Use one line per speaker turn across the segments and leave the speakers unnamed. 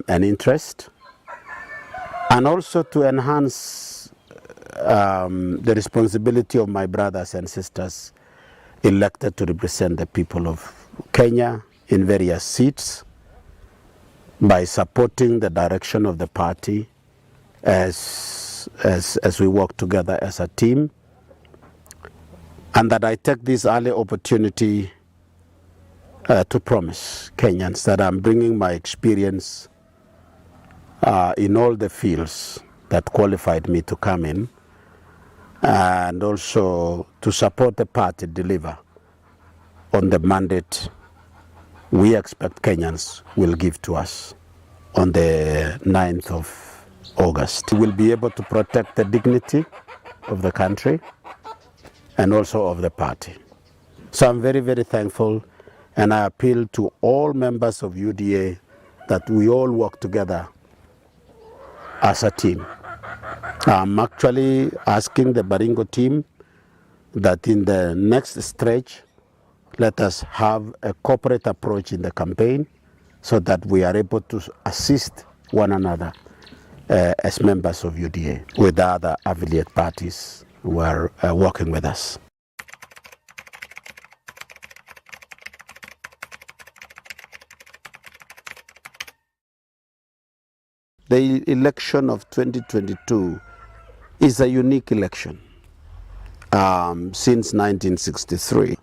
and interest, and also to enhance the responsibility of my brothers and sisters elected to represent the people of Kenya in various seats by supporting the direction of the party as we work together as a team, and that I take this early opportunity to promise Kenyans that I'm bringing my experience in all the fields that qualified me to come in, and also to support the party deliver on the mandate we expect Kenyans will give to us on the 9th of August. We will be able to protect the dignity of the country and also of the party. So I'm very, very thankful, and I appeal to all members of UDA that we all work together as a team. I'm actually asking the Baringo team that in the next stretch, let us have a corporate approach in the campaign so that we are able to assist one another as members of UDA with the other affiliate parties who are working with us. The election of 2022 is a unique election since 1963.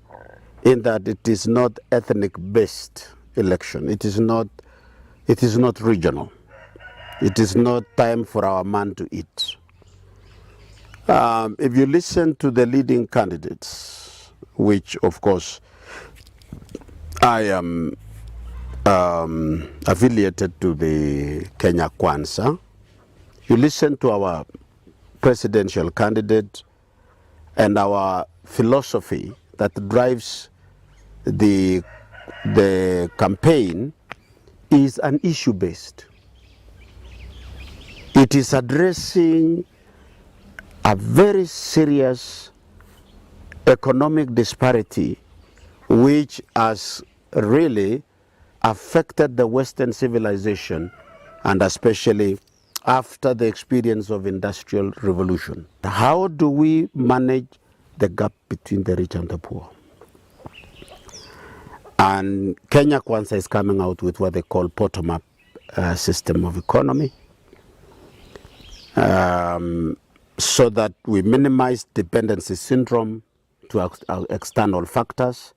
In that it is not ethnic-based election. It is not regional. It is not time for our man to eat. If you listen to the leading candidates, which of course I am affiliated to the Kenya Kwanza, you listen to our presidential candidate and our philosophy that drives the campaign is an issue-based. It is addressing a very serious economic disparity which has really affected the Western civilization, and especially after the experience of industrial revolution. How do we manage the gap between the rich and the poor? And Kenya Kwanza is coming out with what they call bottom-up system of economy, so that we minimize dependency syndrome to external factors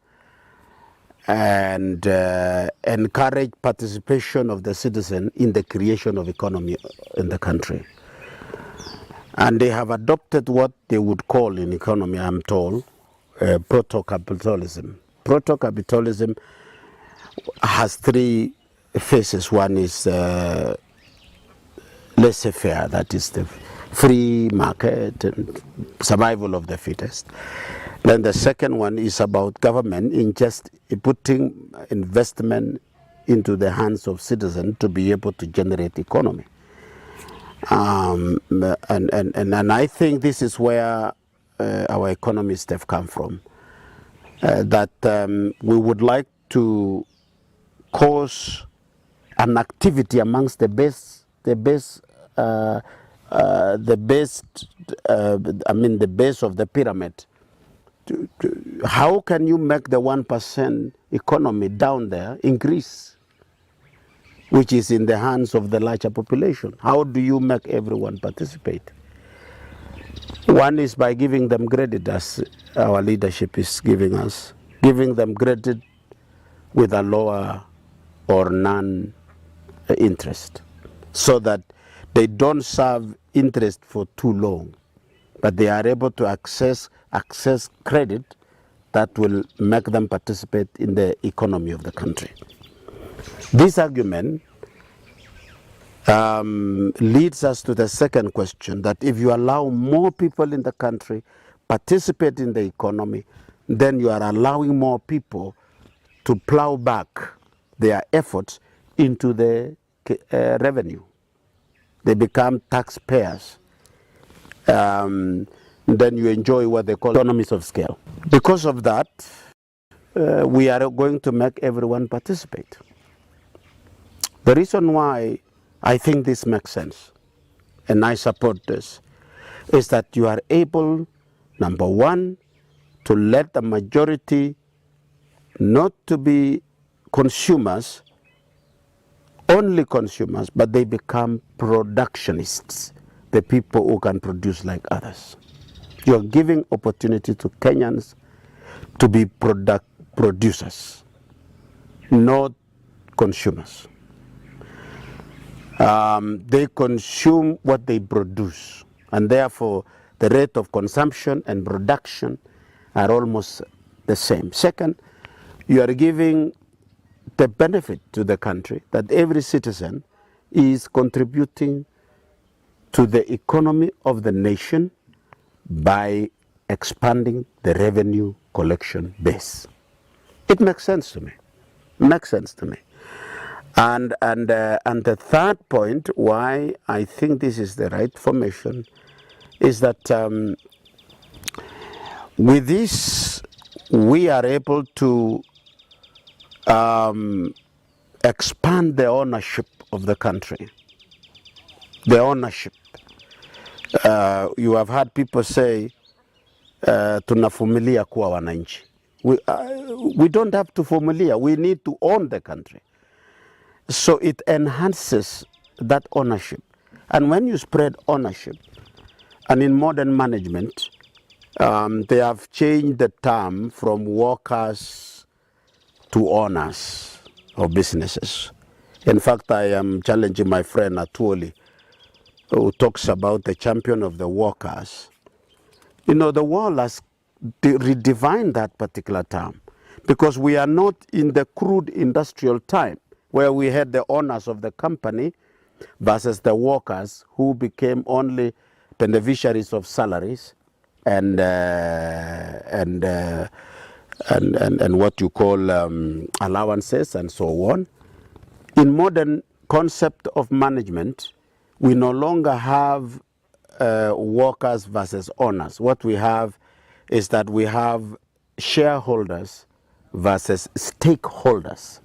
and encourage participation of the citizen in the creation of economy in the country. And they have adopted what they would call in economy, I'm told, proto-capitalism. Proto-capitalism has three phases. One is laissez-faire, that is the free market and survival of the fittest. Then the second one is about government in just putting investment into the hands of citizens to be able to generate economy. And I think this is where our economists have come from. That we would like to cause an activity amongst the base of the pyramid. How can you make the 1% economy down there increase, which is in the hands of the larger population? How do you make everyone participate? One is by giving them credit, as our leadership is giving us, giving them credit with a lower or non-interest, so that they don't serve interest for too long, but they are able to access credit that will make them participate in the economy of the country. This argument leads us to the second question, that if you allow more people in the country participate in the economy, then you are allowing more people to plow back their efforts into the revenue. They become taxpayers. Then you enjoy what they call economies of scale. Because of that, we are going to make everyone participate. The reason why I think this makes sense, and I support this, is that you are able, number one, to let the majority not to be consumers, only consumers, but they become productionists, the people who can produce like others. You're giving opportunity to Kenyans to be producers, not consumers. They consume what they produce, and therefore the rate of consumption and production are almost the same. Second, you are giving the benefit to the country that every citizen is contributing to the economy of the nation by expanding the revenue collection base. It makes sense to me. Makes sense to me. And the third point why I think this is the right formation is that with this we are able to expand the ownership of the country. The ownership. You have heard people say tunavumilia kuwa wananchi. We don't have to vumilia. We need to own the country. So it enhances that ownership. And when you spread ownership, and in modern management, they have changed the term from workers to owners of businesses. In fact, I am challenging my friend Atuoli, who talks about the champion of the workers. You know, the world has redefined that particular term, because we are not in the crude industrial time where we had the owners of the company versus the workers who became only beneficiaries of salaries and what you call allowances and so on. In modern concept of management, we no longer have workers versus owners. What we have is that we have shareholders versus stakeholders.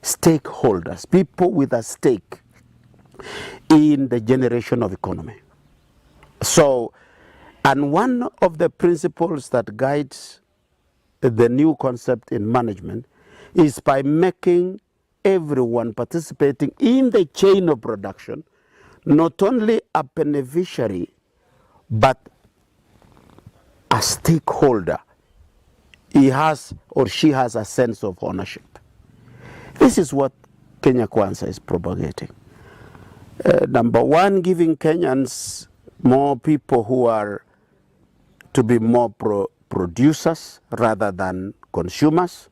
Stakeholders, people with a stake in the generation of economy. So, and one of the principles that guides the new concept in management is by making everyone participating in the chain of production not only a beneficiary but a stakeholder. He has or she has a sense of ownership. This is what Kenya Kwanza is propagating. Number one, giving Kenyans more people who are to be more producers rather than consumers.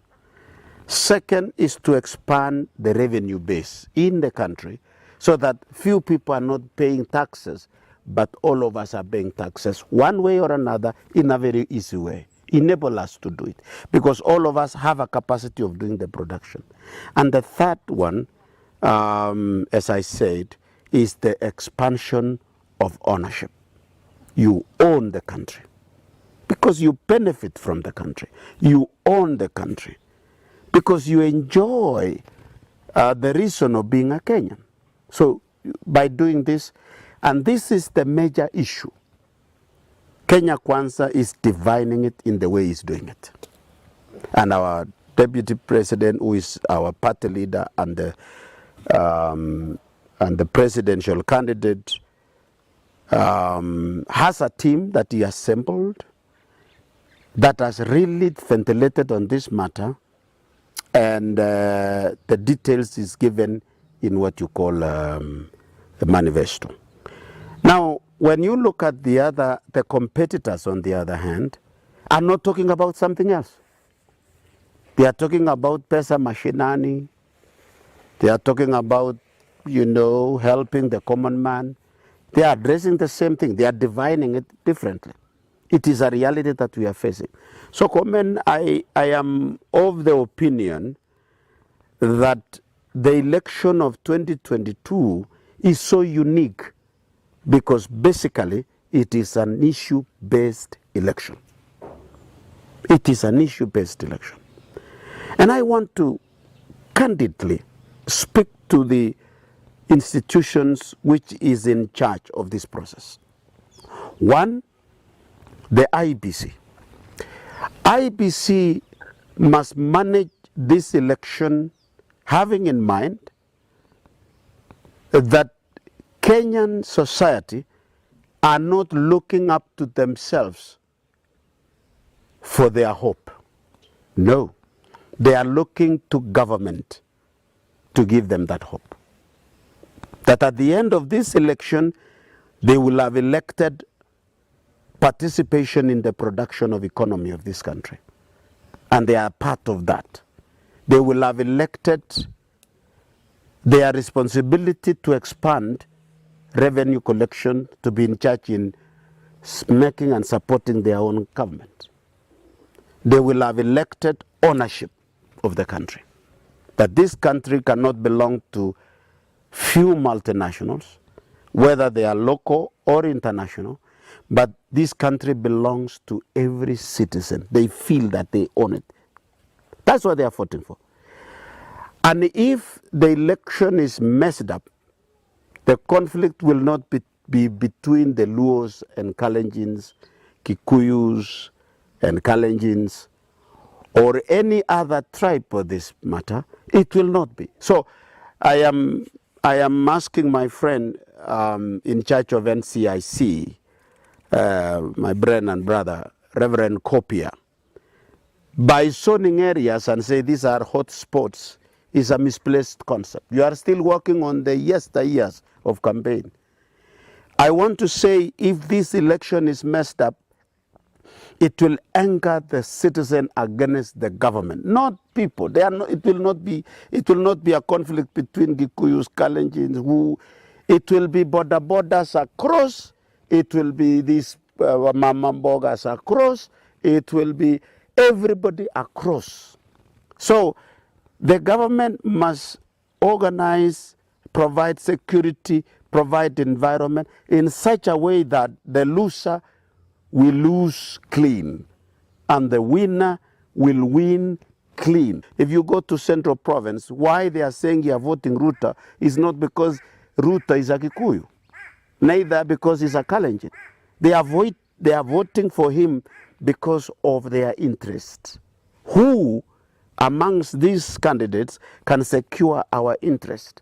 Second is to expand the revenue base in the country so that few people are not paying taxes, but all of us are paying taxes one way or another in a very easy way. Enable us to do it because all of us have a capacity of doing the production. And the third one, as I said, is the expansion of ownership. You own the country because you benefit from the country. You own the country because you enjoy the reason of being a Kenyan. So by doing this, and this is the major issue, Kenya Kwanza is divining it in the way he's doing it. And our deputy president, who is our party leader and the presidential candidate, has a team that he assembled that has really ventilated on this matter, and the details is given in what you call the manifesto. Now, when you look at the competitors on the other hand, are not talking about something else. They are talking about pesa mashinani. They are talking about, you know, helping the common man. They are addressing the same thing. They are defining it differently. It is a reality that we are facing. So, Komen, I am of the opinion that the election of 2022 is so unique because basically it is an issue-based election. It is an issue-based election. And I want to candidly speak to the institutions which is in charge of this process. One, the IEBC. IEBC must manage this election having in mind that Kenyan society are not looking up to themselves for their hope. No, they are looking to government to give them that hope. That at the end of this election, they will have elected participation in the production of economy of this country. And they are part of that. They will have elected their responsibility to expand revenue collection, to be in charge in making and supporting their own government. They will have elected ownership of the country. That this country cannot belong to few multinationals, whether they are local or international, but this country belongs to every citizen. They feel that they own it. That's what they are voting for. And if the election is messed up, the conflict will not be between the Luos and Kalenjins, Kikuyus and Kalenjins, or any other tribe for this matter. It will not be. So I am asking my friend in charge of NCIC, my friend and brother, Reverend Kopia, by zoning areas and say these are hot spots is a misplaced concept. You are still working on the yesteryears of campaign. I want to say if this election is messed up, it will anger the citizen against the government, not people. They are not, it will not be a conflict between Gikuyus, Kalenjins, who it will be borders across, it will be these Mamambogas across, it will be everybody across. So the government must organize, provide security, provide environment in such a way that the loser will lose clean and the winner will win clean. If you go to Central Province, why they are saying you are voting Ruto is not because Ruto is a Kikuyu, neither because he's a Kalenjin. They are voting for him because of their interest. Who amongst these candidates can secure our interest?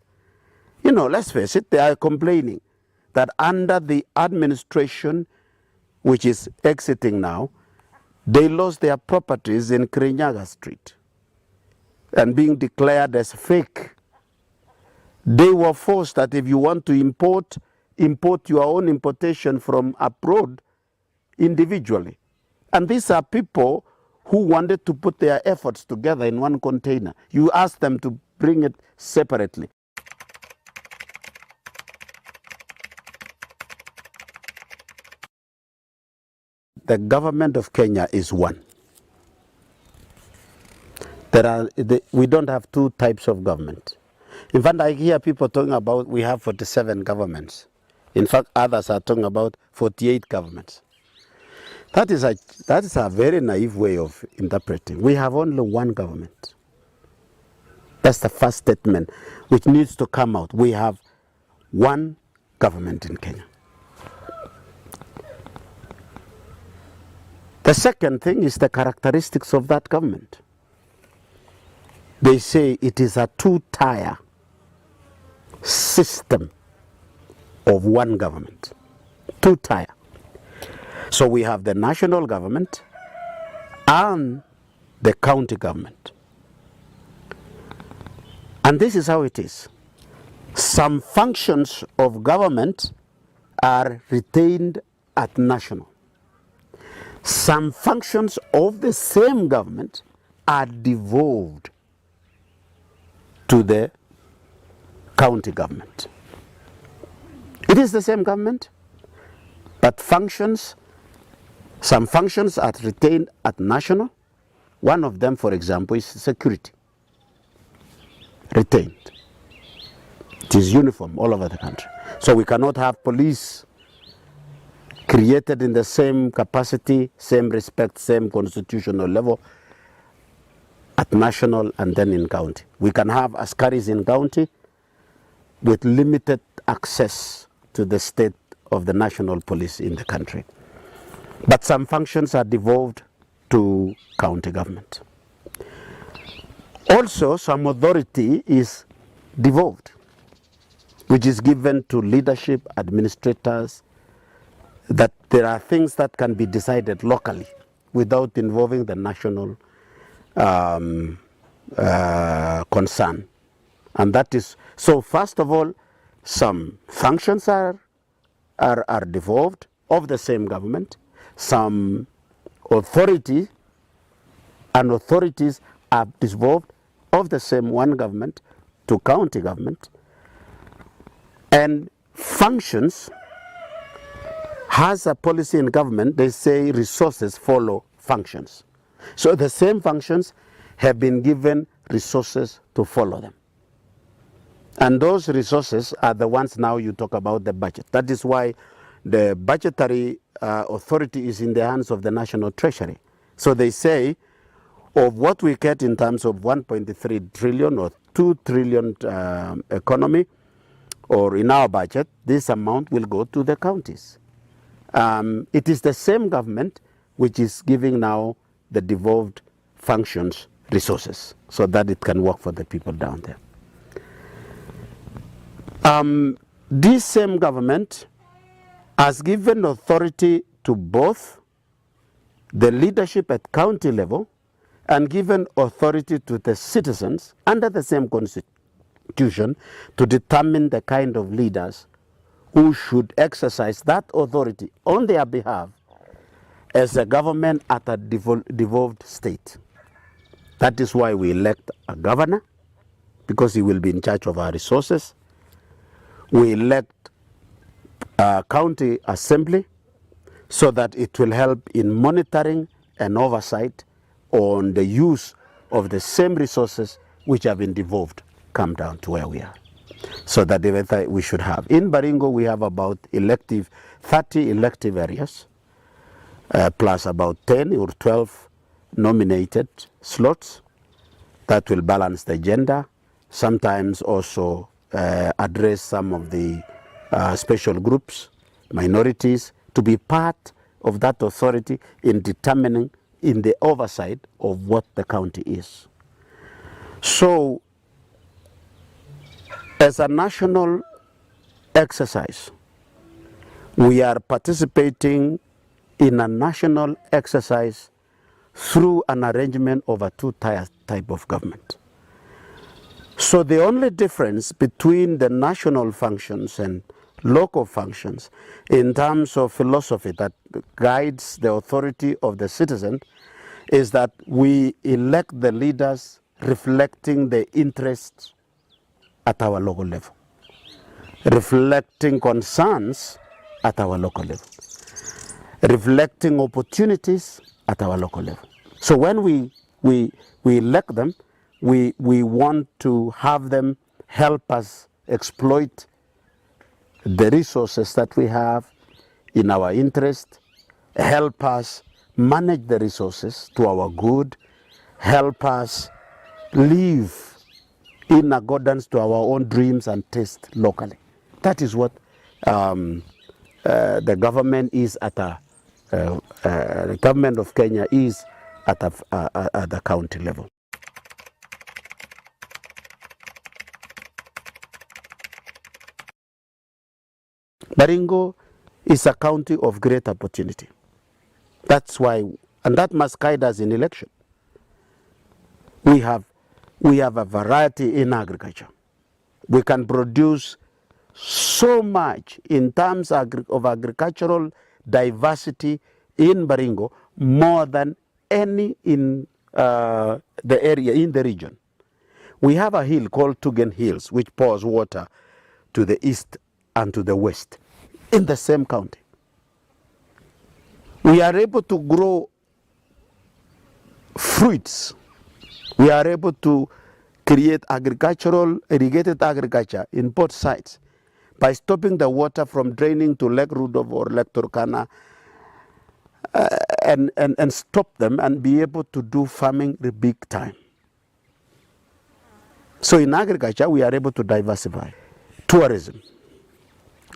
You know, let's face it, they are complaining that under the administration which is exiting now, they lost their properties in Kirinyaga Street and being declared as fake. They were forced that if you want to import your own importation from abroad individually. And these are people who wanted to put their efforts together in one container. You ask them to bring it separately. The government of Kenya is one. We don't have two types of government. In fact, I hear people talking about we have 47 governments. In fact, others are talking about 48 governments. That is a very naive way of interpreting. We have only one government. That's the first statement which needs to come out. We have one government in Kenya. The second thing is the characteristics of that government. They say it is a two-tier system of one government. Two-tier. So we have the national government and the county government. And this is how it is. Some functions of government are retained at national. Some functions of the same government are devolved to the county government. It is the same government, but some functions are retained at national. One of them, for example, is security. Retained. It is uniform all over the country. So we cannot have police created in the same capacity, same respect, same constitutional level at national and then in county. We can have askaris in county with limited access to the state of the national police in the country. But some functions are devolved to county government. Also, some authority is devolved, which is given to leadership, administrators, that there are things that can be decided locally without involving the national concern. And that is, so first of all, some functions are devolved of the same government, some authority and authorities are devolved of the same one government to county government, and functions has a policy in government, they say resources follow functions. So the same functions have been given resources to follow them. And those resources are the ones now you talk about the budget. That is why the budgetary authority is in the hands of the National Treasury. So they say of what we get in terms of 1.3 trillion or 2 trillion economy, or in our budget, this amount will go to the counties. It is the same government which is giving now the devolved functions resources so that it can work for the people down there. This same government has given authority to both the leadership at county level and given authority to the citizens under the same constitution to determine the kind of leaders who should exercise that authority on their behalf as a government at a devolved state. That is why we elect a governor, because he will be in charge of our resources. We elect a county assembly so that it will help in monitoring and oversight on the use of the same resources which have been devolved come down to where we are. So that we should have. In Baringo, we have about 30 elective areas, plus about 10 or 12 nominated slots that will balance the gender, sometimes also address some of the special groups, minorities, to be part of that authority in determining in the oversight of what the county is. So, as a national exercise, we are participating in a national exercise through an arrangement of a two-tier type of government. So the only difference between the national functions and local functions in terms of philosophy that guides the authority of the citizen is that we elect the leaders reflecting the interests at our local level, reflecting concerns at our local level, reflecting opportunities at our local level. So when we elect them, we want to have them help us exploit the resources that we have in our interest, help us manage the resources to our good, help us live in accordance to our own dreams and tastes locally. That is what the government is at the government of Kenya is at the county level. Baringo is a county of great opportunity. That's why, and that must guide us in election. We have a variety in agriculture. We can produce so much in terms of agricultural diversity in Baringo, more than any in the area, in the region. We have a hill called Tugen Hills, which pours water to the east and to the west in the same county. We are able to grow fruits. We are able to create irrigated agriculture in both sides by stopping the water from draining to Lake Ruto or Lake Turkana, and stop them and be able to do farming the big time. So in agriculture, we are able to diversify. tourism.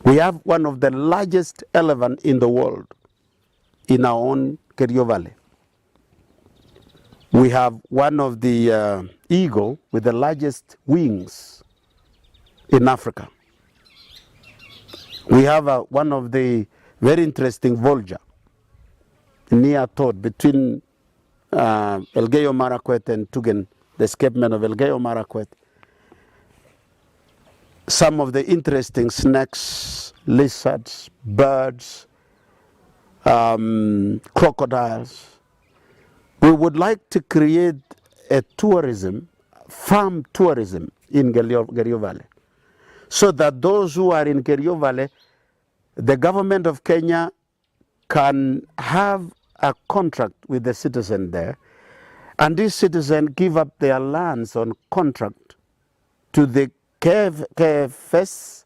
We have one of the largest elephant in the world in our own Kerio Valley. We have one of the eagle with the largest wings in Africa. We have one of the very interesting vulture near Todd between Elgeyo Marakwet and Tugen, the escapement of Elgeyo Marakwet. Some of the interesting snakes, lizards, birds, crocodiles. We would like to create a tourism, farm tourism in Kerio Valley, so that those who are in Kerio Valley, the government of Kenya can have a contract with the citizen there, and this citizen give up their lands on contract to the KFS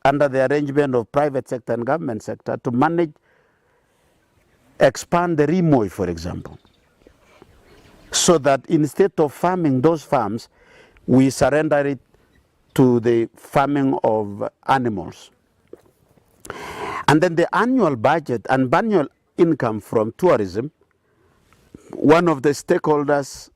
under the arrangement of private sector and government sector to manage, expand the Rimoi, for example. So that instead of farming those farms, we surrender it to the farming of animals. And then the annual budget and annual income from tourism, one of the stakeholders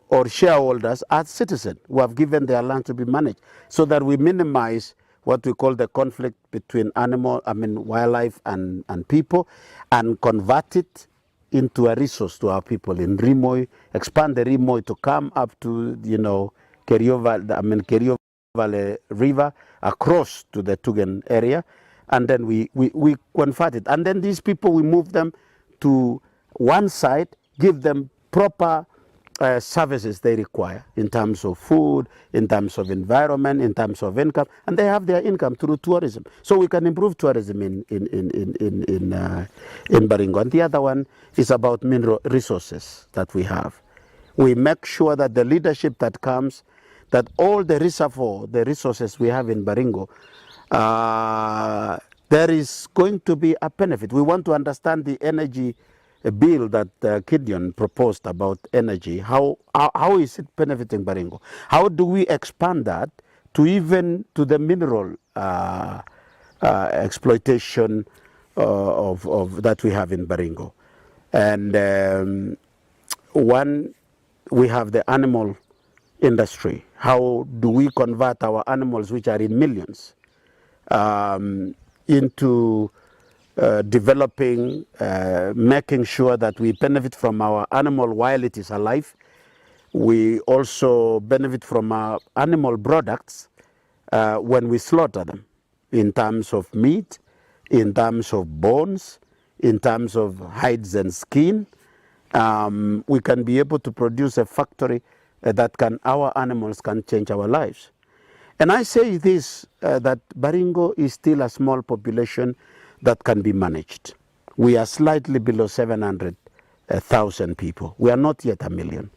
or shareholders are citizens who have given their land to be managed, so that we minimize what we call the conflict between wildlife and people, and convert it into a resource to our people in Rimoi, expand the Rimoi to come up to, Kerio Valley River, across to the Tugen area, and then we convert it. And then these people, we move them to one side, give them proper services they require in terms of food, in terms of environment, in terms of income, and they have their income through tourism. So we can improve tourism in Baringo. And the other one is about mineral resources that we have. We make sure that the leadership that comes, that all the reservoir, the resources we have in Baringo, there is going to be a benefit. We want to understand the energy bill that Gideon proposed about energy. How is it benefiting Baringo? How do we expand that to even to the mineral exploitation of that we have in Baringo? And we have the animal industry. How do we convert our animals, which are in millions, into developing, making sure that we benefit from our animal while it is alive. We also benefit from our animal products when we slaughter them, in terms of meat, in terms of bones, in terms of hides and skin. We can be able to produce a factory that our animals can change our lives. And I say this, that Baringo is still a small population that can be managed. We are slightly below 700,000 people. We are not yet a million.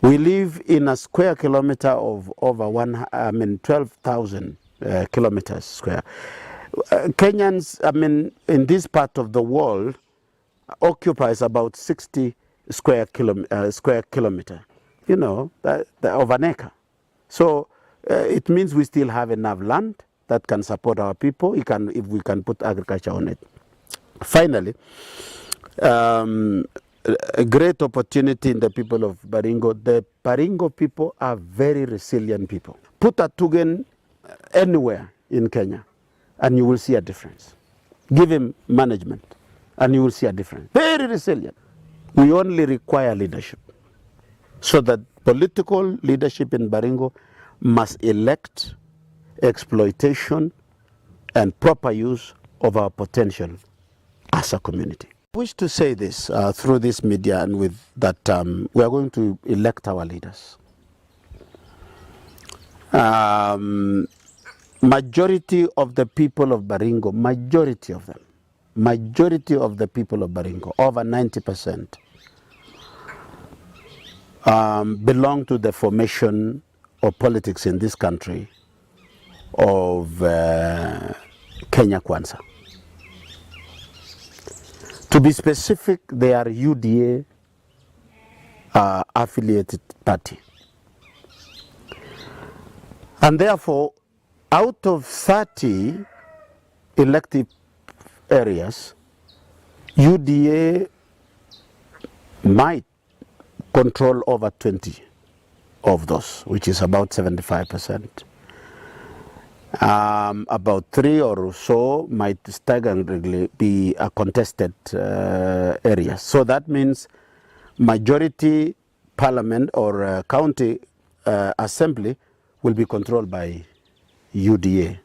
We live in a square kilometer of over 12,000 kilometers square. Kenyans, in this part of the world, occupies about 60 square kilometer, of an acre. So it means we still have enough land that can support our people, if we can put agriculture on it. Finally, a great opportunity in the people of Baringo. The Baringo people are very resilient people. Put a Tugen anywhere in Kenya and you will see a difference. Give him management and you will see a difference. Very resilient. We only require leadership. So that political leadership in Baringo must elect exploitation and proper use of our potential as a community. I wish to say this through this media and with that we are going to elect our leaders. Majority of the people of Baringo, majority of the people of Baringo, over 90%, belong to the formation of politics in this country of Kenya Kwanza. To be specific, they are UDA affiliated party. And therefore, out of 30 elective areas, UDA might control over 20 of those, which is about 75%. About 3 or so might staggeringly be a contested areas. So that means majority parliament or county assembly will be controlled by UDA.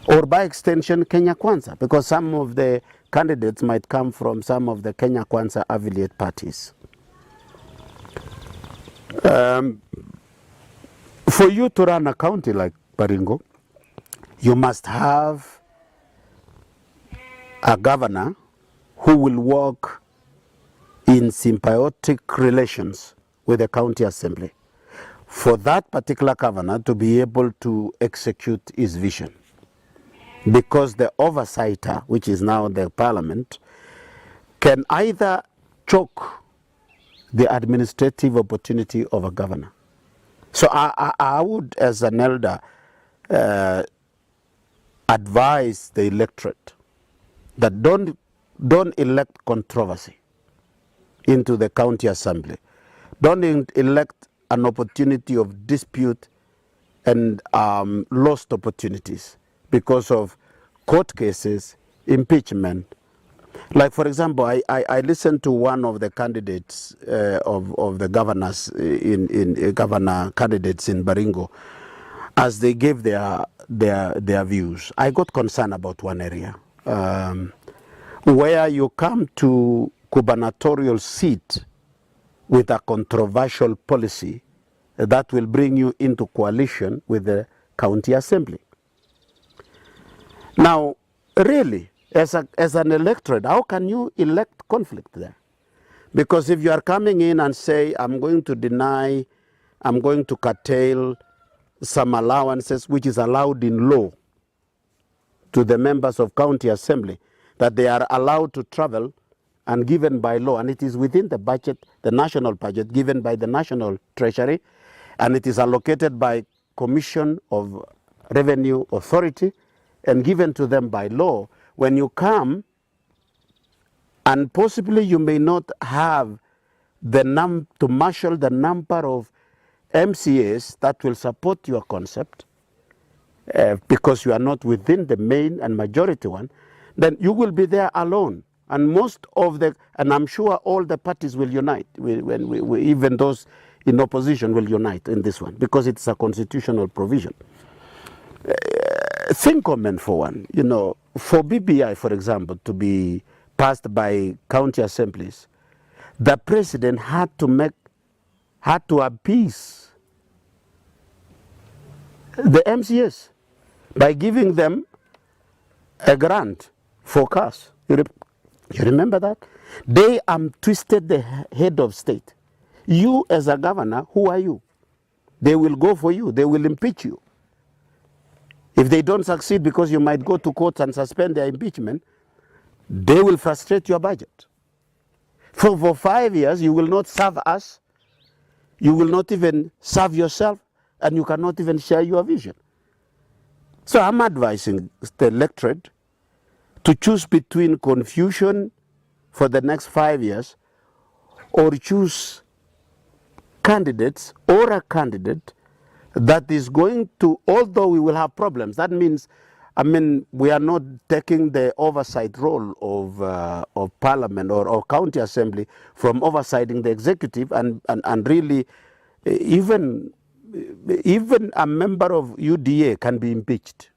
Or by extension, Kenya Kwanza, because some of the candidates might come from some of the Kenya Kwanza affiliate parties. For you to run a county like Baringo, you must have a governor who will work in symbiotic relations with the county assembly for that particular governor to be able to execute his vision. Because the oversighter, which is now the parliament, can either choke the administrative opportunity of a governor. So I would, as an elder, advise the electorate that don't elect controversy into the county assembly. Don't elect an opportunity of dispute and lost opportunities because of court cases, impeachment. Like, for example, I listened to one of the candidates of the governors in governor candidates in Baringo as they gave their views. I got concerned about one area where you come to gubernatorial seat with a controversial policy that will bring you into coalition with the county assembly. Now, really, as an electorate, how can you elect conflict there? Because if you are coming in and say, I'm going to deny, I'm going to curtail some allowances which is allowed in law to the members of county assembly, that they are allowed to travel and given by law, and it is within the budget, the national budget given by the national treasury, and it is allocated by Commission of Revenue Authority and given to them by law. When you come, and possibly you may not have the to marshal the number of MCAs that will support your concept, because you are not within the main and majority one, then you will be there alone. And most of the, and I'm sure all the parties will unite, even those in opposition will unite in this one, because it's a constitutional provision. Think comment for one, you know, for BBI, for example, to be passed by county assemblies, the president had to appease the MCAs by giving them a grant for cars. You remember that? They twisted the head of state. You as a governor, who are you? They will go for you. They will impeach you. If they don't succeed, because you might go to court and suspend their impeachment, they will frustrate your budget. For 5 years, you will not serve us. You will not even serve yourself, and you cannot even share your vision. So I'm advising the electorate to choose between confusion for the next 5 years or choose candidates or a candidate that is going to, although we will have problems, that means, we are not taking the oversight role of parliament or county assembly from oversighting the executive, and really even a member of UDA can be impeached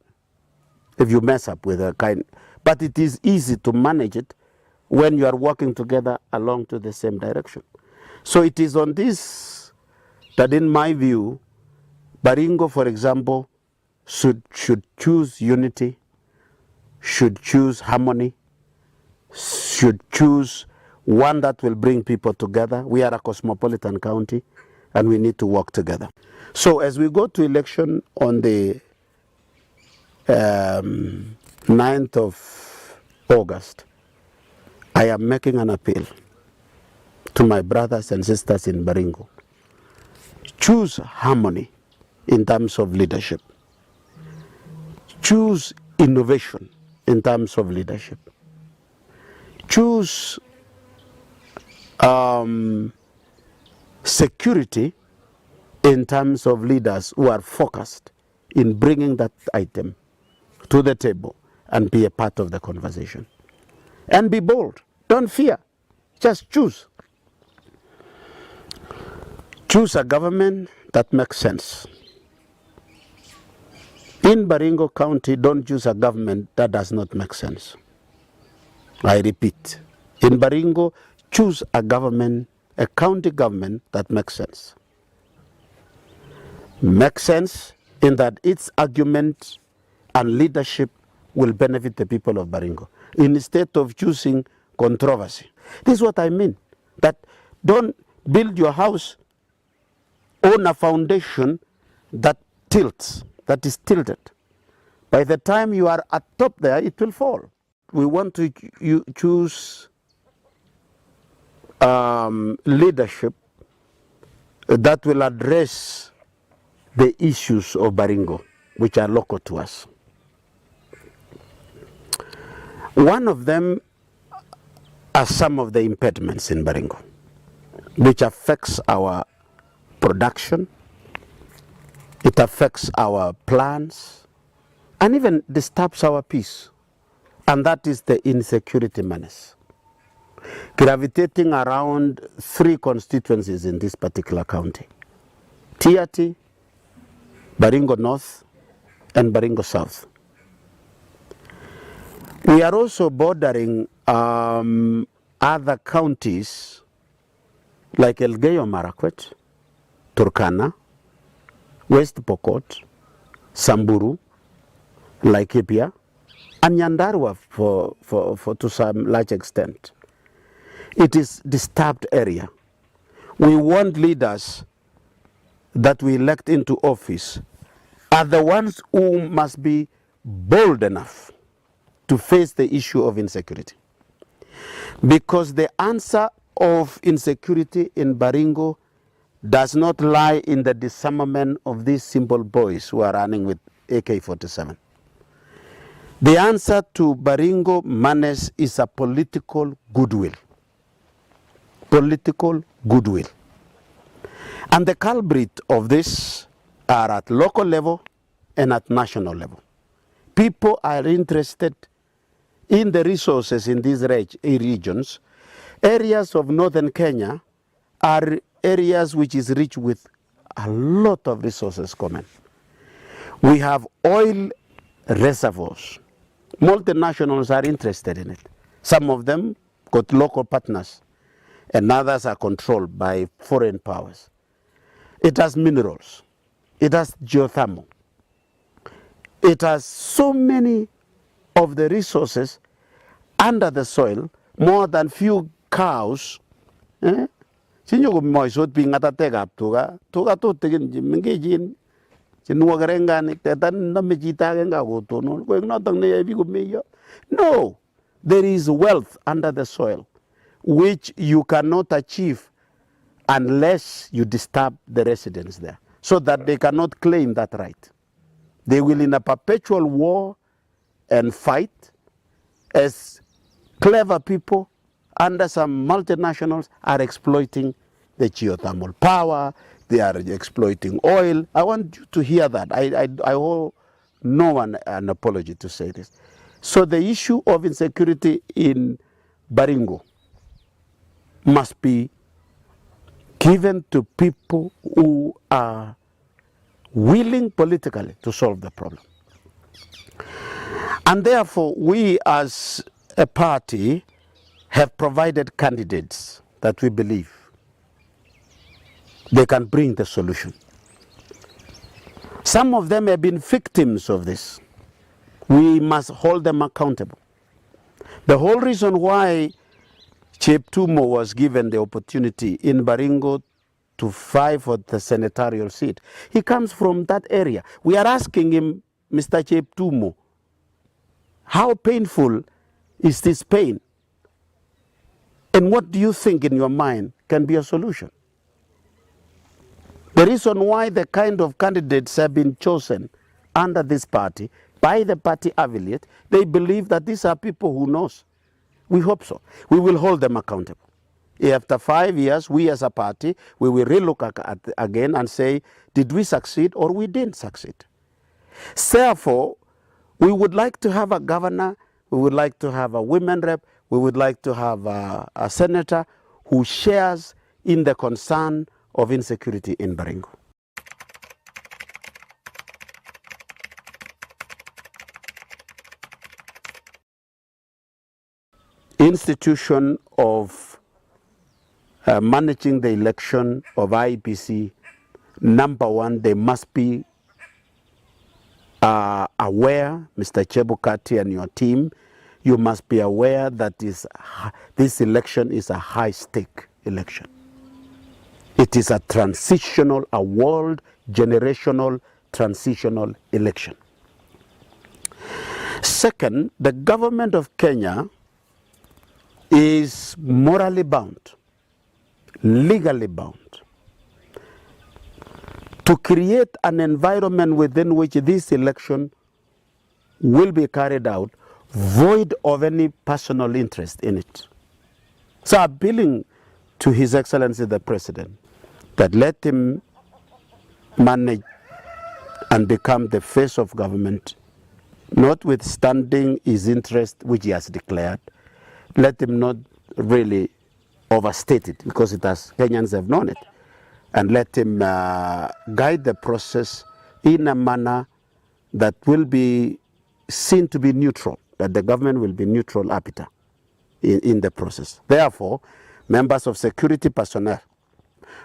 if you mess up with a kind. But it is easy to manage it when you are working together along to the same direction. So it is on this that, in my view, Baringo, for example, should choose unity, should choose harmony, should choose one that will bring people together. We are a cosmopolitan county, and we need to work together. So as we go to election on the 9th of August, I am making an appeal to my brothers and sisters in Baringo. Choose harmony in terms of leadership. choose innovation in terms of leadership. Choose security in terms of leaders who are focused in bringing that item to the table and be a part of the conversation. And be bold. Don't fear. Just choose. Choose a government that makes sense. In Baringo County, don't choose a government that does not make sense. I repeat, in Baringo, choose a government, a county government that makes sense. Makes sense in that its argument and leadership will benefit the people of Baringo, instead of choosing controversy. This is what I mean, that don't build your house on a foundation that tilts, that is tilted. By the time you are at top there, it will fall. We want to choose leadership that will address the issues of Baringo, which are local to us. One of them are some of the impediments in Baringo, which affects our production, it affects our plans, and even disturbs our peace. And that is the insecurity menace, gravitating around 3 constituencies in this particular county: Tiati, Baringo North, and Baringo South. We are also bordering other counties like Elgeyo Marakwet, Turkana, West Pokot, Samburu, Laikipia, and Nyandarua to some large extent. It is disturbed area. We want leaders that we elect into office are the ones who must be bold enough to face the issue of insecurity. Because the answer of insecurity in Baringo does not lie in the disarmament of these simple boys who are running with AK-47. The answer to Baringo menace is a political goodwill. Political goodwill. And the culprit of this are at local level and at national level. People are interested in the resources in these regions. Areas of northern Kenya are areas which is rich with a lot of resources common. We have oil reservoirs. Multinationals are interested in it. Some of them got local partners, and others are controlled by foreign powers. It has minerals. It has geothermal. It has so many of the resources under the soil, more than few cows. Sinyo moisot being at a take up tuga to taking Mingajin, Chinuagarengan, Tetan, Namijitanga, Gotono, going not on the. No, there is wealth under the soil which you cannot achieve unless you disturb the residents there, so that they cannot claim that right. They will in a perpetual war and fight as clever people under some multinationals are exploiting the geothermal power, they are exploiting oil. I want you to hear that. I owe no one an apology to say this. So the issue of insecurity in Baringo must be given to people who are willing politically to solve the problem. And therefore, we as a party have provided candidates that we believe they can bring the solution. Some of them have been victims of this. We must hold them accountable. The whole reason why Chief Tumo was given the opportunity in Baringo to fight for the senatorial seat, he comes from that area. We are asking him, Mr. Chief Tumo, how painful is this pain? And what do you think in your mind can be a solution? The reason why the kind of candidates have been chosen under this party by the party affiliate, they believe that these are people who knows. We hope so. We will hold them accountable. After 5 years, we as a party, we will relook at again and say, did we succeed or we didn't succeed? Therefore, we would like to have a governor, we would like to have a women rep, we would like to have a senator who shares in the concern of insecurity in Baringo. Institution of managing the election of IEBC, number one, they must be aware, Mr. Chebukati and your team, you must be aware that this election is a high-stake election. It is a transitional, a world generational transitional election. Second, the government of Kenya is morally bound, legally bound, to create an environment within which this election will be carried out void of any personal interest in it. So appealing to His Excellency the President that let him manage and become the face of government, notwithstanding his interest which he has declared, let him not really overstate it, because Kenyans have known it, and let him guide the process in a manner that will be seen to be neutral, that the government will be neutral arbiter in the process. Therefore, members of security personnel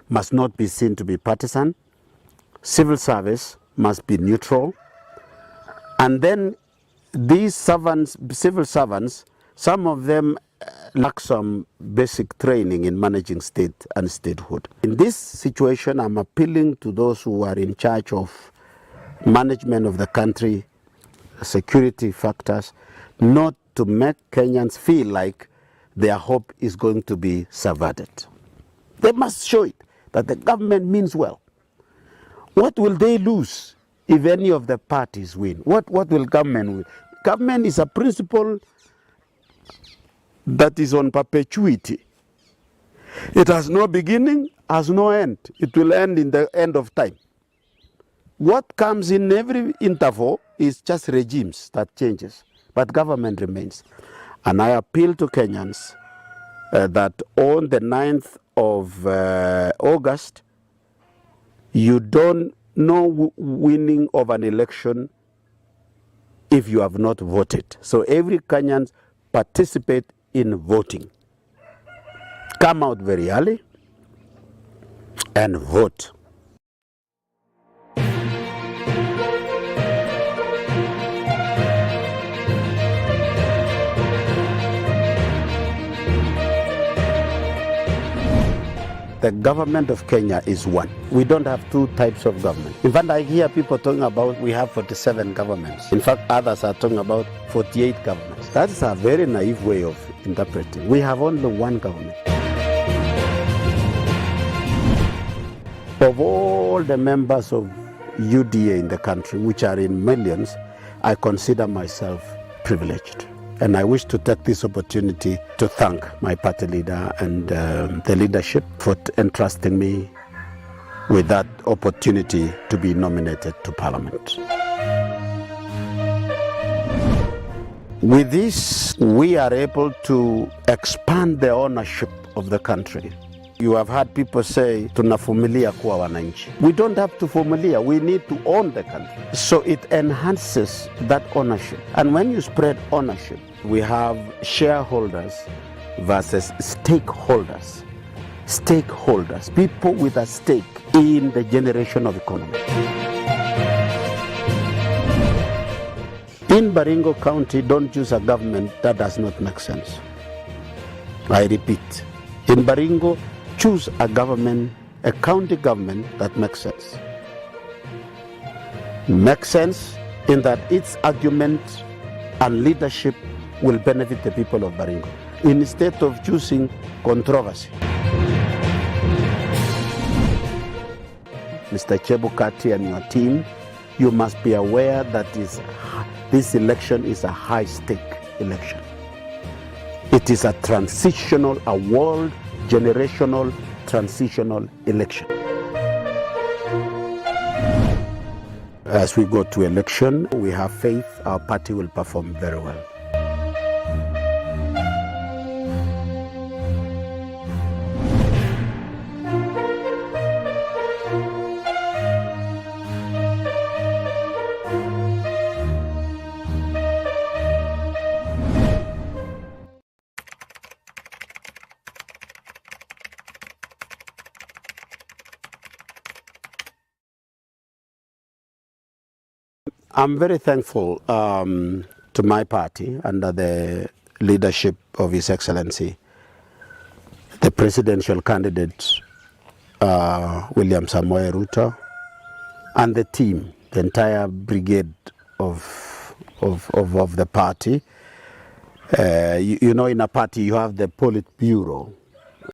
must not be seen to be partisan, civil service must be neutral, and then these servants, civil servants, some of them lack some basic training in managing state and statehood. In this situation, I'm appealing to those who are in charge of management of the country, security factors, not to make Kenyans feel like their hope is going to be subverted. They must show it, that the government means well. What will they lose if any of the parties win? What will government win? Government is a principle that is on perpetuity. It has no beginning, has no end. It will end in the end of time. What comes in every interval is just regimes that changes, but government remains. And I appeal to Kenyans that on the 9th of August, you don't know winning of an election if you have not voted. So every Kenyan participate in voting. Come out very early and vote. The government of Kenya is one. We don't have two types of government. In fact, I hear people talking about we have 47 governments. In fact, others are talking about 48 governments. That is a very naive way of interpreting. We have only one government. Of all the members of UDA in the country, which are in millions, I consider myself privileged. And I wish to take this opportunity to thank my party leader and the leadership for entrusting me with that opportunity to be nominated to Parliament. With this, we are able to expand the ownership of the country. You have heard people say, tunavumilia kuwa wananchi. We don't have to vumilia, we need to own the country. So it enhances that ownership. And when you spread ownership, we have shareholders versus stakeholders. Stakeholders, people with a stake in the generation of economy. In Baringo County, don't choose a government that does not make sense. I repeat, in Baringo, choose a government, a county government that makes sense. Makes sense in that its argument and leadership will benefit the people of Baringo, instead of choosing controversy. Mr. Chebukati and your team, you must be aware that this election is a high-stake election. It is a transitional, a world generational transitional election. As we go to election, we have faith our party will perform very well. I'm very thankful to my party under the leadership of His Excellency, the presidential candidate William Samoei Ruto, and the team, the entire brigade of the party. You know, in a party you have the Politburo,